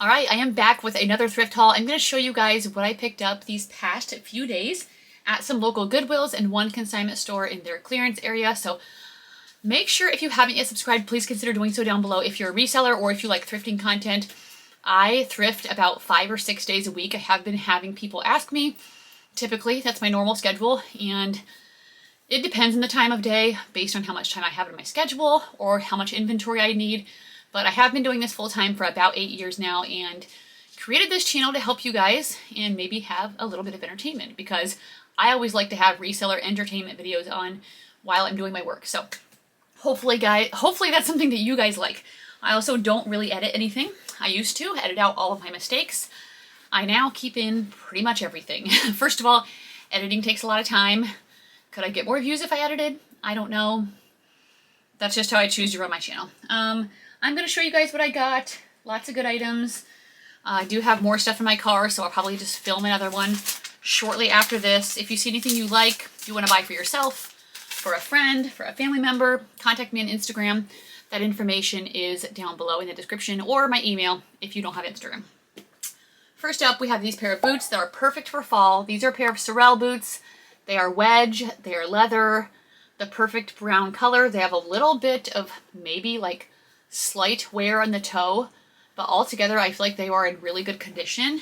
All right, I am back with another thrift haul. I'm going to show you guys what I picked up these past few days at some local Goodwills and one consignment store in their clearance area. So make sure if you haven't yet subscribed, please consider doing so down below. If you're a reseller or if you like thrifting content, I thrift about 5 or 6 days a week. I have been having people ask me. Typically, that's my normal schedule, and it depends on the time of day based on how much time I have in my schedule or how much inventory I need. But I have been doing this full time for about 8 years now and created this channel to help you guys and maybe have a little bit of entertainment, because I always like to have reseller entertainment videos on while I'm doing my work. So hopefully that's something that you guys like. I also don't really edit anything. I used to edit out all of my mistakes. I now keep in pretty much everything. First of all, editing takes a lot of time. Could I get more views if I edited? I don't know. That's just how I choose to run my channel. I'm going to show you guys what I got. Lots of good items. I do have more stuff in my car, so I'll probably just film another one shortly after this. If you see anything you like, you want to buy for yourself, for a friend, for a family member, contact me on Instagram. That information is down below in the description, or my email if you don't have Instagram. First up, we have these pair of boots that are perfect for fall. These are a pair of Sorel boots. They are wedge, they are leather, the perfect brown color. They have a little bit of maybe like slight wear on the toe, but altogether I feel like they are in really good condition.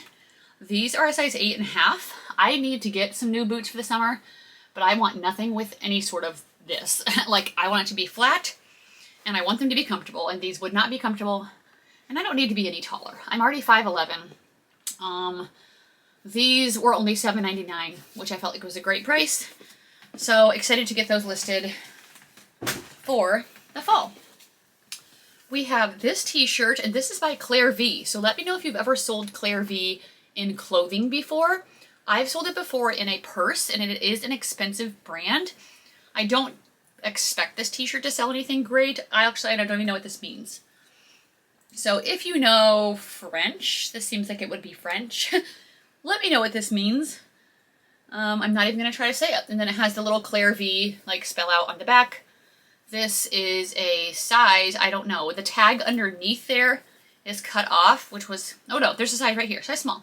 These are a size 8.5. I need to get some new boots for the summer, but I want nothing with any sort of this. Like, I want it to be flat and I want them to be comfortable, and these would not be comfortable, and I don't need to be any taller. I'm already 5'11". These were only $7.99, which I felt like was a great price. So excited to get those listed for the fall. We have this t-shirt, and this is by Claire V. So let me know if you've ever sold Claire V in clothing before. I've sold it before in a purse, and it is an expensive brand. I don't expect this t-shirt to sell anything great. I don't even know what this means. So if you know French, this seems like it would be French. Let me know what this means. I'm not even going to try to say it. And then it has the little Claire V like spell out on the back. This is a size, I don't know. The tag underneath there is cut off, which was, oh no, there's a size right here, size small.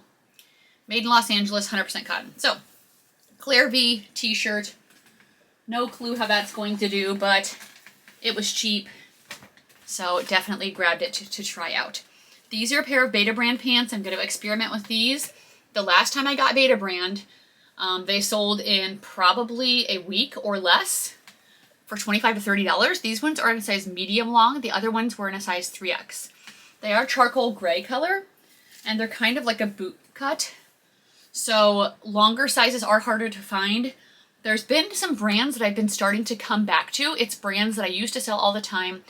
Made in Los Angeles, 100% cotton. So, Claire V t-shirt. No clue how that's going to do, but it was cheap. So definitely grabbed it to try out. These are a pair of Beta Brand pants. I'm going to experiment with these. The last time I got Beta Brand, they sold in probably a week or less for $25 to $30. These ones are in a size medium long. The other ones were in a size 3X. They are charcoal gray color, and they're kind of like a boot cut. So longer sizes are harder to find. There's been some brands that I've been starting to come back to. It's brands that I used to sell all the time,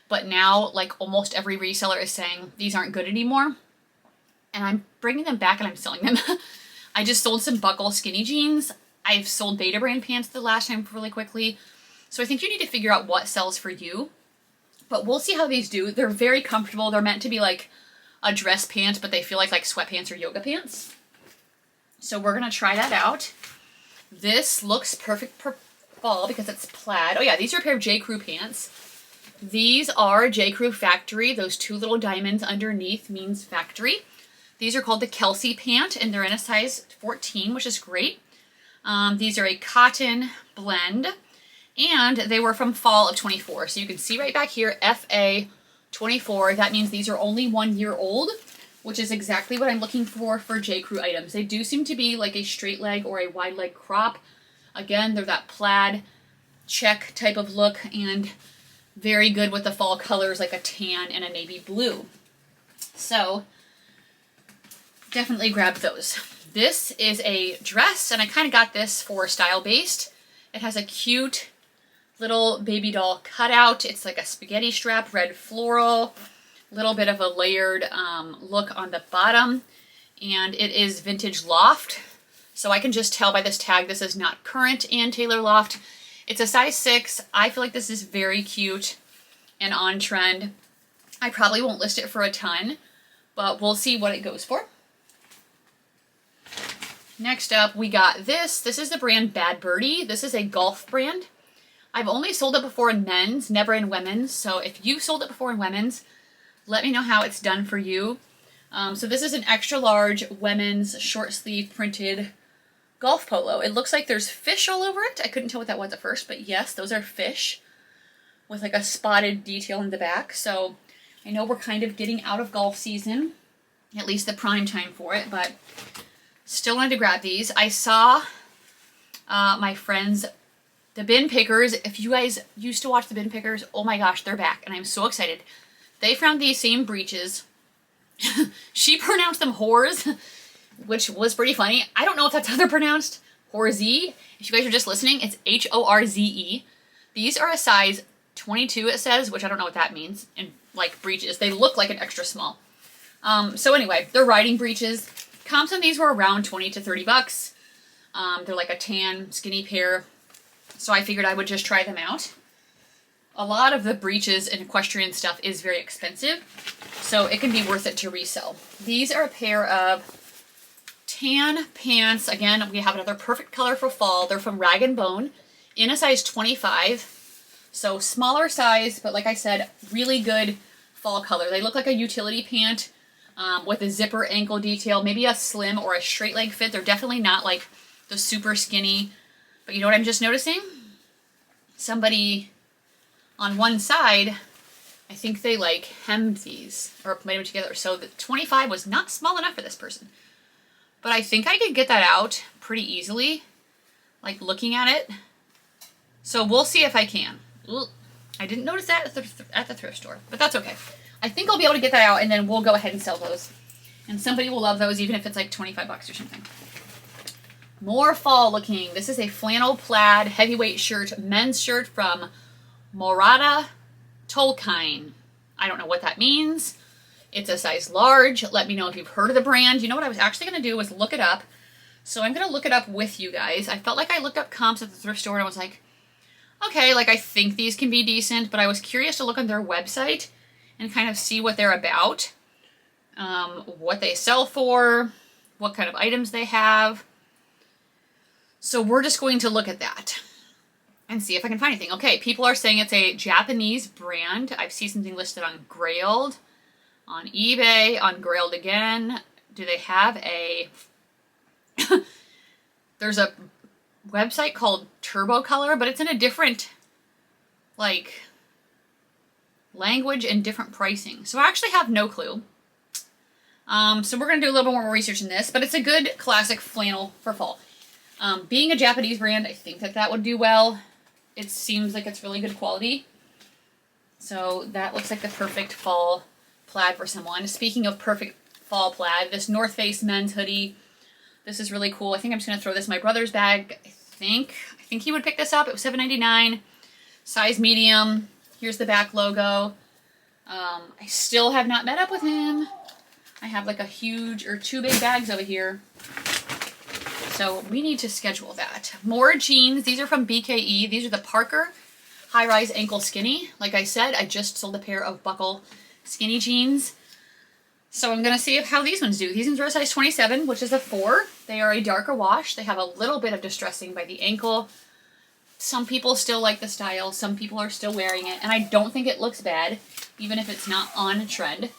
but now like almost every reseller is saying these aren't good anymore. And I'm bringing them back and I'm selling them. I just sold some buckle skinny jeans. I've sold Beta Brand pants the last time really quickly. So I think you need to figure out what sells for you. But we'll see how these do. They're very comfortable. They're meant to be like a dress pant, but they feel like sweatpants or yoga pants. So we're going to try that out. This looks perfect for fall because it's plaid. Oh yeah, these are a pair of J. Crew pants. These are J. Crew Factory. Those two little diamonds underneath means factory. These are called the Kelsey pant, and they're in a size 14, which is great. These are a cotton blend, and they were from fall of 24. So you can see right back here, FA 24. That means these are only 1 year old, which is exactly what I'm looking for J. Crew items. They do seem to be like a straight leg or a wide leg crop. Again, they're that plaid check type of look, and very good with the fall colors like a tan and a navy blue. So definitely grab those. This is a dress, and I kind of got this for style based. It has a cute little baby doll cutout. It's like a spaghetti strap, red floral, little bit of a layered look on the bottom, and it is vintage loft. So I can just tell by this tag this is not current and Taylor Loft. It's a size 6. I feel like this is very cute and on trend. I probably won't list it for a ton, but we'll see what it goes for. Next up, we got this. This is the brand Bad Birdie. This is a golf brand. I've only sold it before in men's, never in women's. So if you sold it before in women's, let me know how it's done for you. So this is an extra large women's short sleeve printed golf polo. It looks like there's fish all over it. I couldn't tell what that was at first, but yes, those are fish with like a spotted detail in the back. So I know we're kind of getting out of golf season, at least the prime time for it, but still wanted to grab these. I saw my friends, the Bin Pickers. If you guys used to watch the Bin Pickers, oh my gosh, they're back, and I'm so excited. They found these same breeches. She pronounced them whores, which was pretty funny. I don't know if that's how they're pronounced. Horze. If you guys are just listening, it's Horze. These are a size 22, it says, which I don't know what that means. And like breeches, they look like an extra small. So anyway, they're riding breeches. Comps on these were around 20 to 30 bucks. They're like a tan, skinny pair. So I figured I would just try them out. A lot of the breeches and equestrian stuff is very expensive, so it can be worth it to resell. These are a pair of tan pants. Again, we have another perfect color for fall. They're from Rag & Bone in a size 25. So smaller size, but like I said, really good fall color. They look like a utility pant with a zipper ankle detail, maybe a slim or a straight leg fit. They're definitely not like the super skinny, but you know what I'm just noticing? Somebody on one side, I think they like hemmed these or made them together. So the 25 was not small enough for this person. But I think I could get that out pretty easily, like looking at it. So we'll see if I can. Ooh, I didn't notice that at the thrift store, but that's okay. I think I'll be able to get that out, and then we'll go ahead and sell those. And somebody will love those, even if it's like 25 bucks or something. More fall looking. This is a flannel plaid heavyweight shirt, men's shirt from Morada Tolkien. I don't know what that means. It's a size large. Let me know if you've heard of the brand. You know what I was actually going to do was look it up. So I'm going to look it up with you guys. I felt like I looked up comps at the thrift store and I was like, okay, like I think these can be decent, but I was curious to look on their website and kind of see what they're about, what they sell for, what kind of items they have. So we're just going to look at that and see if I can find anything. Okay, people are saying it's a Japanese brand. I've seen something listed on Grailed, on eBay, on Grailed again. Do they have a... There's a website called Turbo Color, but it's in a different, like, language and different pricing. So I actually have no clue. So we're going to do a little bit more research in this, but it's a good classic flannel for fall. Being a Japanese brand, I think that would do well. It seems like it's really good quality. So that looks like the perfect fall plaid for someone. Speaking of perfect fall plaid, this North Face men's hoodie. This is really cool. I think I'm just going to throw this in my brother's bag. I think he would pick this up. It was $7.99. Size medium. Here's the back logo. I still have not met up with him. I have like two big bags over here. So we need to schedule that. More jeans. These are from BKE. These are the Parker high-rise ankle skinny. Like I said, I just sold a pair of buckle skinny jeans. So I'm going to see how these ones do. These ones are a size 27, which is a 4. They are a darker wash. They have a little bit of distressing by the ankle. Some people still like the style. Some people are still wearing it. And I don't think it looks bad, even if it's not on trend.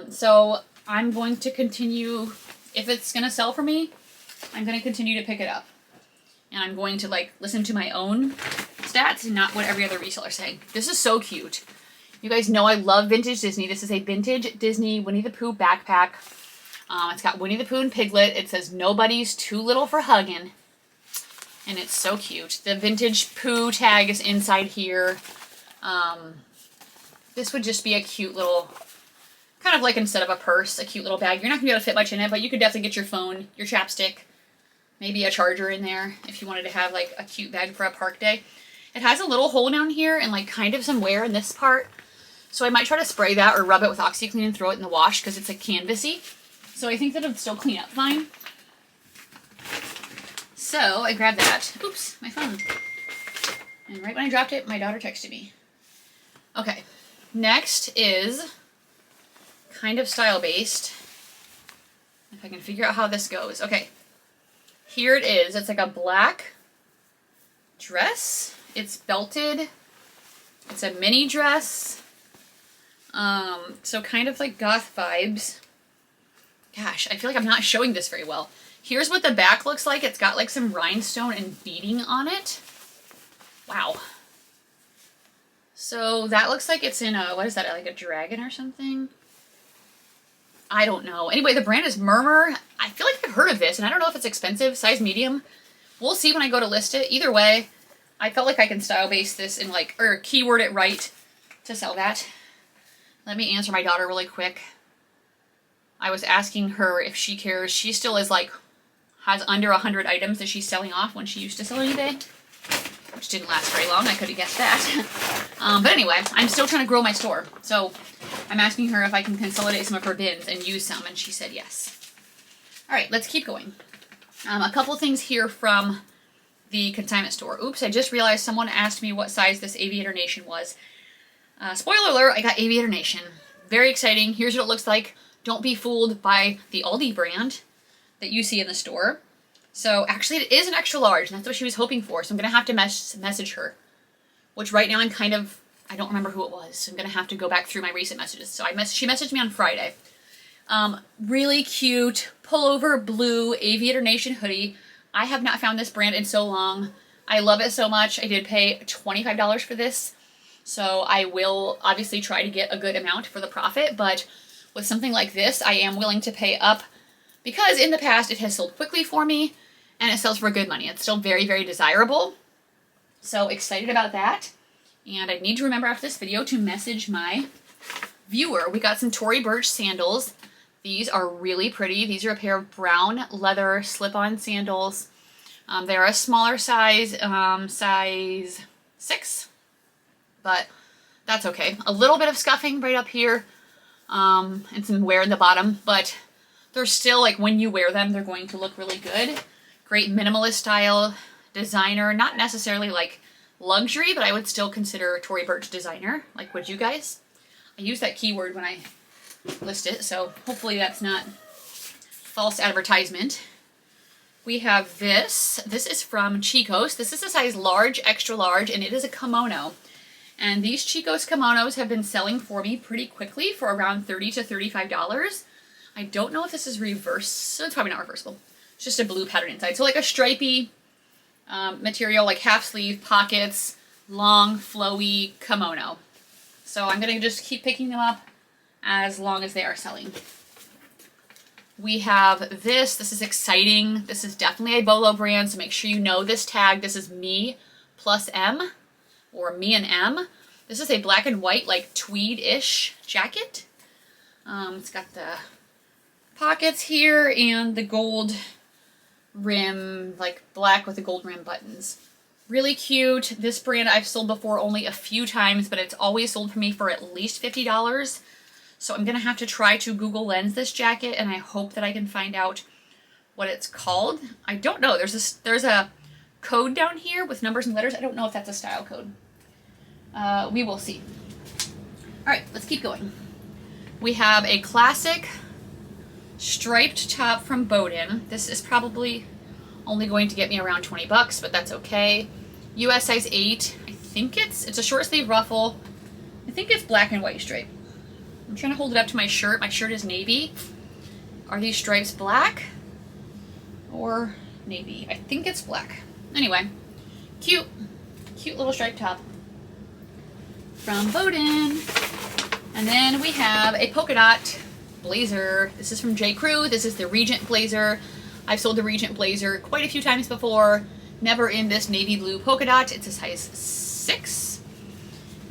So I'm going to continue, if it's going to sell for me, I'm going to continue to pick it up. And I'm going to like listen to my own stats and not what every other reseller is saying. This is so cute. You guys know I love vintage Disney. This is a vintage Disney Winnie the Pooh backpack. It's got Winnie the Pooh and Piglet. It says nobody's too little for hugging. And it's so cute. The vintage Pooh tag is inside here. This would just be a cute little, kind of like instead of a purse, a cute little bag. You're not going to be able to fit much in it, but you could definitely get your phone, your chapstick, maybe a charger in there if you wanted to have like a cute bag for a park day. It has a little hole down here and like kind of some wear in this part. So I might try to spray that or rub it with OxyClean and throw it in the wash because it's like canvasy. So I think that it'll still clean up fine. So I grabbed that. Oops, my phone. And right when I dropped it, my daughter texted me. Okay, next is kind of style-based. If I can figure out how this goes. Okay, here it is. It's like a black dress. It's belted. It's a mini dress. So kind of like goth vibes. Gosh, I feel like I'm not showing this very well. Here's what the back looks like. It's got like some rhinestone and beading on it. Wow. So that looks like it's in a, what is that, like a dragon or something? I don't know. Anyway, the brand is Murmur. I feel like I've heard of this, and I don't know if it's expensive. Size medium. We'll see when I go to list it. Either way, I felt like I can style base this and like, or keyword it right to sell that. Let me answer my daughter really quick. I was asking her if she cares. She still is like, has under 100 items that she's selling off when she used to sell on eBay, which didn't last very long. I could have guessed that. But anyway, I'm still trying to grow my store. So I'm asking her if I can consolidate some of her bins and use some, and she said yes. All right, let's keep going. A couple things here from the consignment store. Oops, I just realized someone asked me what size this Aviator Nation was. Spoiler alert, I got Aviator Nation. Very exciting. Here's what it looks like. Don't be fooled by the Aldi brand that you see in the store. So actually it is an extra large, and that's what she was hoping for. So I'm going to have to message her, which right now I'm kind of, I don't remember who it was. So I'm going to have to go back through my recent messages. So she messaged me on Friday. Really cute pullover blue Aviator Nation hoodie. I have not found this brand in so long. I love it so much. I did pay $25 for this. So I will obviously try to get a good amount for the profit, but with something like this, I am willing to pay up because in the past it has sold quickly for me and it sells for good money. It's still very, very desirable. So excited about that. And I need to remember after this video to message my viewer. We got some Tory Burch sandals. These are really pretty. These are a pair of brown leather slip-on sandals. They're a smaller size, size 6, but that's okay. A little bit of scuffing right up here. And some wear in the bottom, but they're still, like, when you wear them, they're going to look really good. Great minimalist style, designer, not necessarily like luxury, but I would still consider Tory Burch designer. Like, would you guys? I use that keyword when I list it, so hopefully that's not false advertisement. We have this. This is from Chico's. This is a size large, extra large, and it is a kimono. And these Chico's kimonos have been selling for me pretty quickly for around $30 to $35. I don't know if this is reverse, so it's probably not reversible. It's just a blue pattern inside. So like a stripy material, like half sleeve, pockets, long, flowy kimono. So I'm going to just keep picking them up as long as they are selling. We have this. This is exciting. This is definitely a Bolo brand, so make sure you know this tag. This is me plus M. Or me and M. This is a black and white, like tweed-ish jacket. It's got the pockets here and the gold rim, like black with the gold rim buttons. Really cute. This brand I've sold before only a few times, but it's always sold for me for at least $50. So I'm going to have to try to Google Lens this jacket, and I hope that I can find out what it's called. I don't know. There's a code down here with numbers and letters. I don't know if that's a style code. We will see. All right, let's keep going. We have a classic striped top from Bowden. This is probably only going to get me around 20 bucks, but that's okay. US size 8. I think it's a short sleeve ruffle. I think it's black and white stripe. I'm trying to hold it up to my shirt. My shirt is navy. Are these stripes black or navy? I think it's black. Anyway, cute little striped top from Bowden. And then we have a polka dot blazer. This is from J. Crew. This is the Regent blazer. I've sold the Regent blazer quite a few times before. Never in this navy blue polka dot. It's a size 6.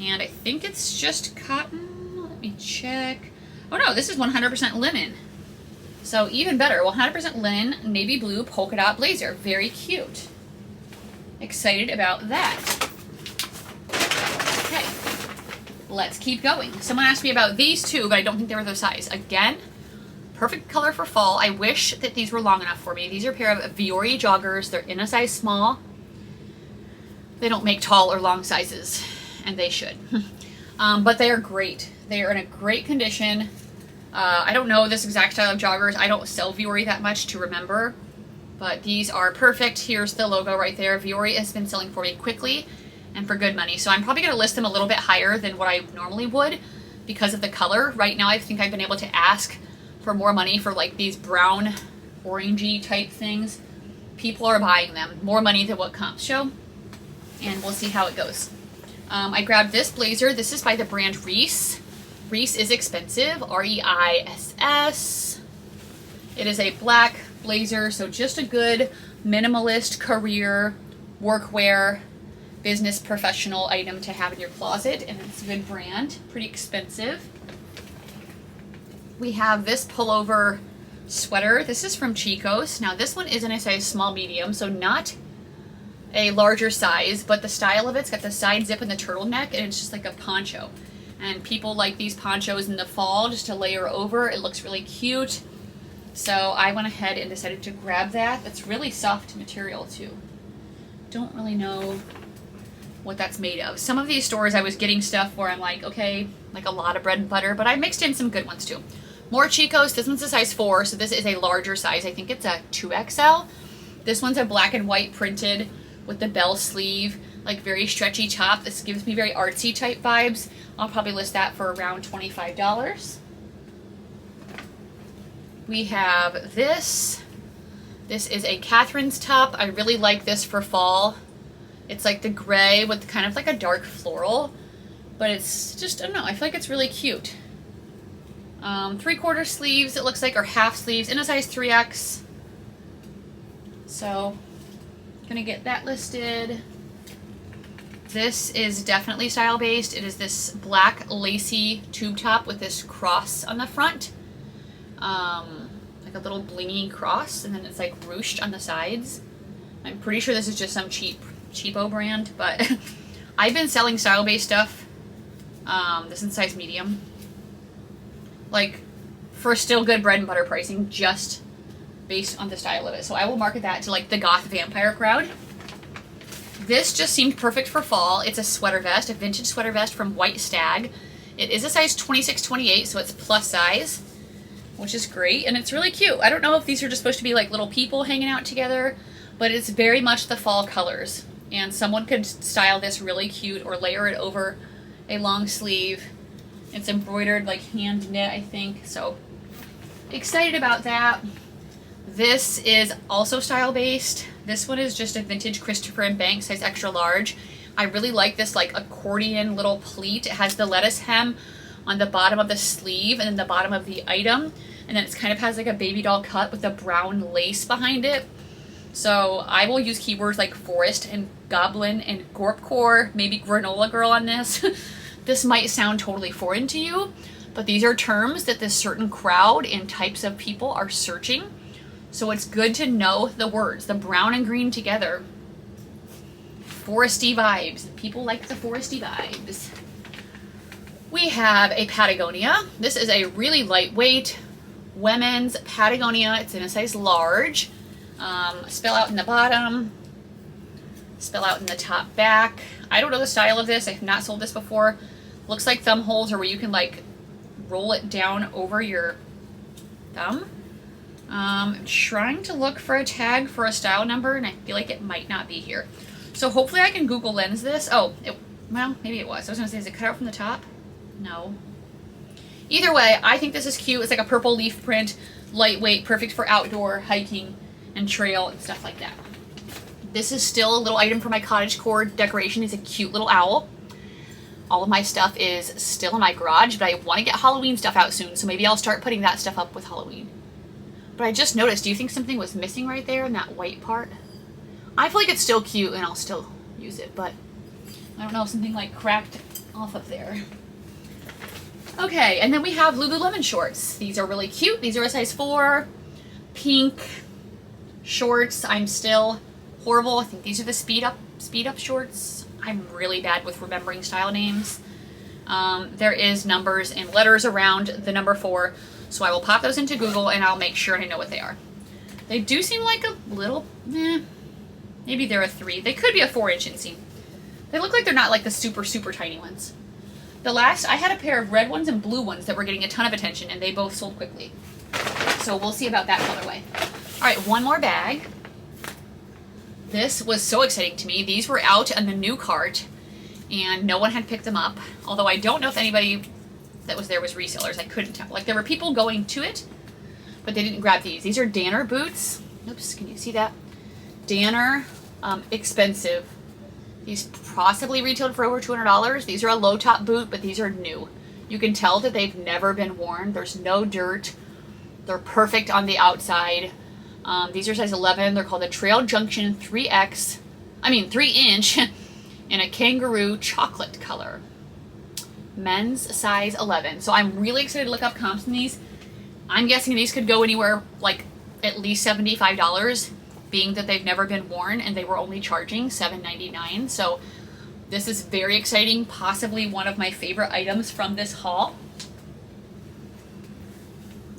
And I think it's just cotton. Let me check. Oh no, this is 100% linen. So even better, 100% linen, navy blue polka dot blazer. Very cute. Excited about that. Okay, let's keep going. Someone asked me about these two, but I don't think they were their size. Again, perfect color for fall. I wish that these were long enough for me. These are a pair of Viore joggers. They're in a size small. They don't make tall or long sizes, and they should. But they are great. They are in a great condition. I don't know this exact style of joggers. I don't sell Viore that much to remember, but these are perfect. Here's the logo right there. Viore has been selling for me quickly and for good money. So I'm probably going to list them a little bit higher than what I normally would because of the color. Right now I think I've been able to ask for more money for like these brown, orangey type things. People are buying them. More money than what comps show. And we'll see how it goes. I grabbed this blazer. This is by the brand Reese. Reese is expensive. R-E-I-S-S. It is a black blazer, so just a good minimalist career workwear business professional item to have in your closet, and it's a good brand. Pretty expensive. We have this pullover sweater. This is from Chico's. Now this one is in a size small medium, so not a larger size, but the style of it's got the side zip and the turtleneck, and it's just like a poncho. And people like these ponchos in the fall just to layer over. It looks really cute. So I went ahead and decided to grab that. That's really soft material too. Don't really know what that's made of. Some of these stores I was getting stuff where I'm like, okay, like a lot of bread and butter, but I mixed in some good ones too. More Chico's. This one's a size 4, so this is a larger size. I think it's a 2XL. This one's a black and white printed with the bell sleeve, like very stretchy top. This gives me very artsy type vibes. I'll probably list that for around $25. We have this. This is a Catherine's top. I really like this for fall. It's like the gray with kind of like a dark floral, but it's just, I don't know, I feel like it's really cute. 3/4 sleeves, it looks like, or half sleeves in a size 3X. So, gonna get that listed. This is definitely style based. It is this black lacy tube top with this cross on the front. Like a little blingy cross, and then it's like ruched on the sides. I'm pretty sure this is just some cheapo brand, but I've been selling style based stuff. This is size medium. Like for still good bread and butter pricing, just based on the style of it. So I will market that to like the goth vampire crowd. This just seemed perfect for fall. It's a sweater vest, a vintage sweater vest from White Stag. It is a size 26-28, so it's plus size, which is great, and it's really cute. I don't know if these are just supposed to be like little people hanging out together, but it's very much the fall colors, and someone could style this really cute or layer it over a long sleeve. It's embroidered, like hand knit, I think, so excited about that. This is also style based. This one is just a vintage Christopher & Banks size extra large. I really like this like accordion little pleat. It has the lettuce hem on the bottom of the sleeve and then the bottom of the item, and then it kind of has like a baby doll cut with a brown lace behind it. So I will use keywords like forest and goblin and gorpcore, maybe granola girl on this. This might sound totally foreign to you, but these are terms that this certain crowd and types of people are searching. So it's good to know the words, the brown and green together. Foresty vibes. People like the foresty vibes. We have a Patagonia. This is a really lightweight women's Patagonia. It's in a size large. Spill out in the bottom. Spill out in the top back. I don't know the style of this. I have not sold this before. Looks like thumb holes are where you can like roll it down over your thumb. I'm trying to look for a tag for a style number, and I feel like it might not be here. So hopefully I can Google Lens this. Oh, well, maybe it was. I was going to say, is it cut out from the top? No. Either way, I think this is cute. It's like a purple leaf print, lightweight, perfect for outdoor hiking and trail and stuff like that. This is still a little item for my cottagecore decoration. It's a cute little owl. All of my stuff is still in my garage, but I want to get Halloween stuff out soon, so maybe I'll start putting that stuff up with Halloween. But I just noticed, do you think something was missing right there in that white part? I feel like it's still cute and I'll still use it, but I don't know, something like cracked off of there. Okay, and then we have Lululemon shorts. These are really cute. These are a size 4, pink shorts. I'm still horrible. I think these are the speed up shorts. I'm really bad with remembering style names. There is numbers and letters around the number 4, so I will pop those into Google and I'll make sure I know what they are. They do seem like a little, maybe they're a 3. They could be a 4-inch inseam. They look like they're not like the super, super tiny ones. I had a pair of red ones and blue ones that were getting a ton of attention, and they both sold quickly. So we'll see about that colorway. All right, one more bag. This was so exciting to me. These were out on the new cart, and no one had picked them up. Although I don't know if anybody that was there was resellers. I couldn't tell. Like, there were people going to it, but they didn't grab these. These are Danner boots. Oops, can you see that? Danner, expensive. These possibly retailed for over $200. These are a low top boot, but these are new. You can tell that they've never been worn. There's no dirt. They're perfect on the outside. These are size 11. They're called the Trail Junction 3 inch in a kangaroo chocolate color. Men's size 11. So I'm really excited to look up comps in these. I'm guessing these could go anywhere like at least $75, being that they've never been worn and they were only charging $7.99. So this is very exciting, possibly one of my favorite items from this haul.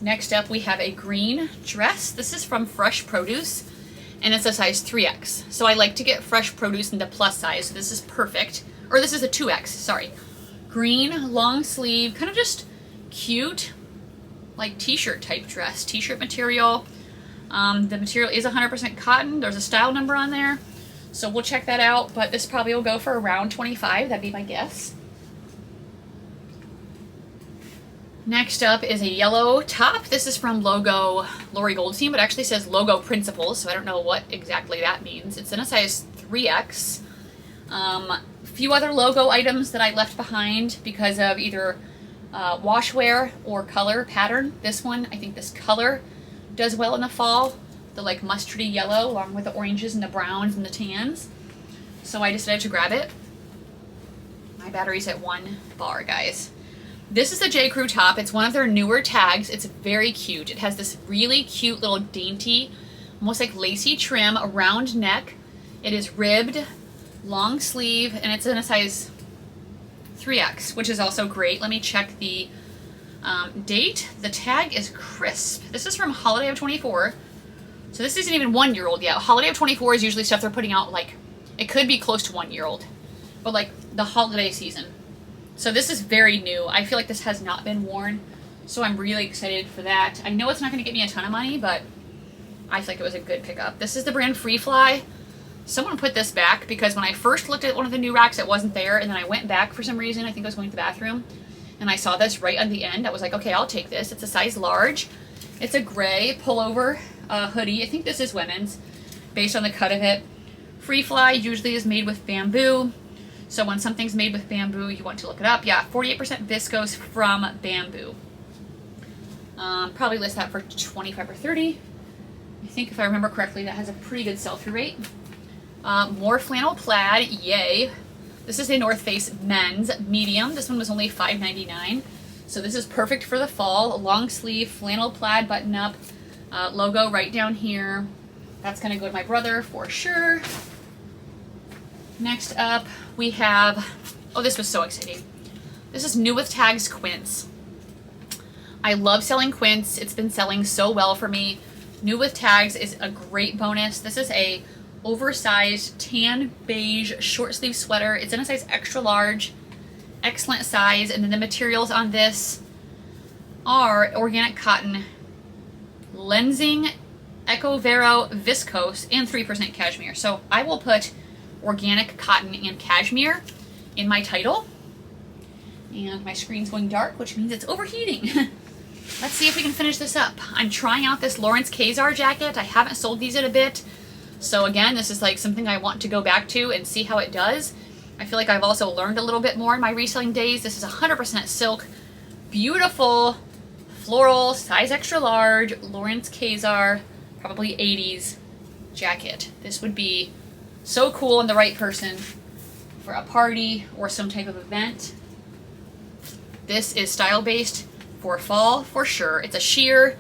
Next up, we have a green dress. This is from Fresh Produce, and it's a size 3X. So I like to get fresh produce in the plus size, so this is perfect. Or this is a 2X, sorry. Green, long sleeve, kind of just cute, like t-shirt type dress. T-shirt material. The material is 100% cotton. There's a style number on there, so we'll check that out, but this probably will go for around $25. That'd be my guess. Next up is a yellow top. This is from Logo Lori Goldstein, but actually says Logo Principles, so I don't know what exactly that means. It's in a size 3X. A few other logo items that I left behind because of either washwear or color pattern. This one, I think this color does well in the fall. The like mustardy yellow along with the oranges and the browns and the tans. So I decided to grab it. My battery's at 1 bar, guys. This is the J. Crew top. It's one of their newer tags. It's very cute. It has this really cute little dainty, almost like lacy trim, a round neck. It is ribbed, long sleeve, and it's in a size 3X, which is also great. Let me check the date. The tag is crisp. This is from Holiday of 24. So this isn't even 1 year old yet. Holiday of 24 is usually stuff they're putting out like, it could be close to 1 year old, but like the holiday season. So this is very new. I feel like this has not been worn, so I'm really excited for that. I know it's not going to get me a ton of money, but I feel like it was a good pickup. This is the brand Free Fly. Someone put this back because when I first looked at one of the new racks, it wasn't there, and then I went back for some reason. I think I was going to the bathroom, and I saw this right on the end. I was like, okay, I'll take this. It's a size large. It's a gray pullover hoodie. I think this is women's, based on the cut of it. Free Fly usually is made with bamboo. So when something's made with bamboo, you want to look it up. Yeah, 48% viscose from bamboo. Probably list that for 25 or 30. I think if I remember correctly, that has a pretty good sell-through rate. More flannel plaid, yay. This is a North Face men's medium. This one was only $5.99. So this is perfect for the fall. A long sleeve flannel plaid button up. Logo right down here. That's gonna go to my brother for sure. Next up, we have, oh, this was so exciting. This is New with Tags Quince. I love selling quince. It's been selling so well for me. New with Tags is a great bonus. This is a oversized tan beige short sleeve sweater. It's in a size extra large, excellent size. And then the materials on this are organic cotton, lensing, Ecovero viscose, and 3% cashmere. So I will put organic cotton and cashmere in my title. And my screen's going dark, which means it's overheating. Let's see if we can finish this up. I'm trying out this Lawrence Kazar jacket. I haven't sold these in a bit. So again, this is like something I want to go back to and see how it does. I feel like I've also learned a little bit more in my reselling days. This is 100% silk, beautiful, floral, size extra large, Lawrence Kazar, probably 80s jacket. This would be so cool on the right person for a party or some type of event. This is style-based for fall for sure. It's a sheer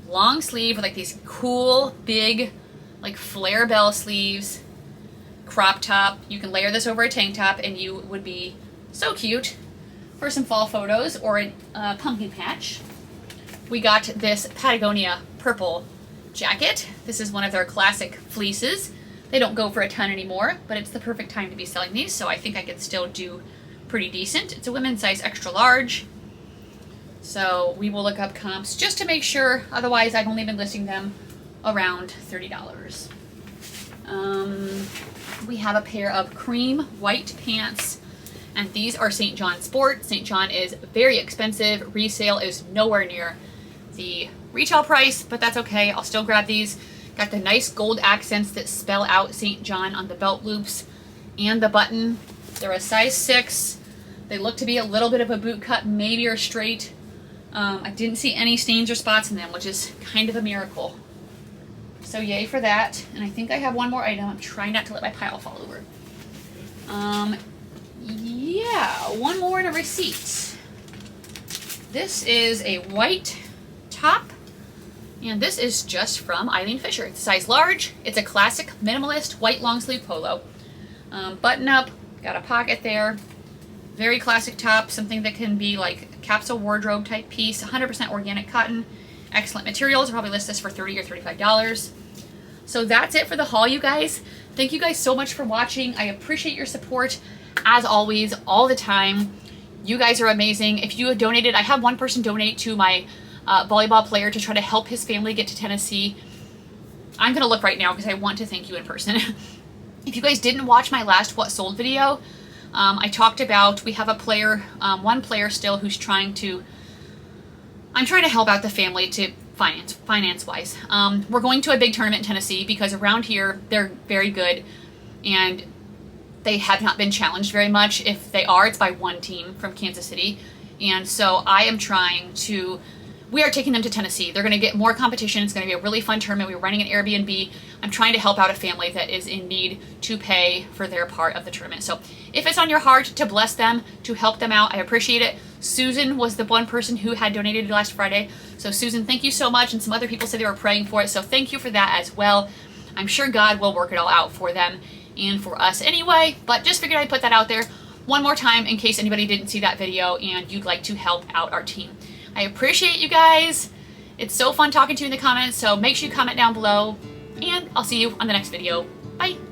long sleeve with like these cool big like flare bell sleeves, crop top. You can layer this over a tank top and you would be so cute for some fall photos or a pumpkin patch. We got this Patagonia purple jacket. This is one of their classic fleeces. They don't go for a ton anymore, but it's the perfect time to be selling these, so I think I could still do pretty decent. It's a women's size extra large. So we will look up comps just to make sure. Otherwise, I've only been listing them around $30. We have a pair of cream white pants, and these are St. John Sport. St. John is very expensive. Resale is nowhere near the retail price, but that's okay. I'll still grab these. Got the nice gold accents that spell out St. John on the belt loops and the button. They're a size 6. They look to be a little bit of a boot cut, maybe or straight. I didn't see any stains or spots in them, which is kind of a miracle. So yay for that. And I think I have one more item. I'm trying not to let my pile fall over. Yeah, one more in a receipt. This is a white top, and this is just from Eileen Fisher. It's size large. It's a classic minimalist white long sleeve polo. Button up, got a pocket there. Very classic top, something that can be like a capsule wardrobe type piece. 100% organic cotton, excellent materials. I'll probably list this for $30 or $35. So that's it for the haul, you guys. Thank you guys so much for watching. I appreciate your support as always, all the time. You guys are amazing. If you have donated, I had one person donate to my volleyball player to try to help his family get to Tennessee. I'm gonna look right now because I want to thank you in person. If you guys didn't watch my last What Sold video, I talked about, we have a player, one player still who's I'm trying to help out the family to finance wise. We're going to a big tournament in Tennessee because around here they're very good and they have not been challenged very much. If they are, it's by one team from Kansas City. And so I am we are taking them to Tennessee. They're going to get more competition. It's going to be a really fun tournament. We're running an Airbnb. I'm trying to help out a family that is in need to pay for their part of the tournament. So if it's on your heart to bless them, to help them out, I appreciate it. Susan was the one person who had donated last Friday. So Susan, thank you so much. And some other people said they were praying for it. So thank you for that as well. I'm sure God will work it all out for them and for us anyway, but just figured I'd put that out there one more time in case anybody didn't see that video and you'd like to help out our team. I appreciate you guys. It's so fun talking to you in the comments, so make sure you comment down below, and I'll see you on the next video. Bye!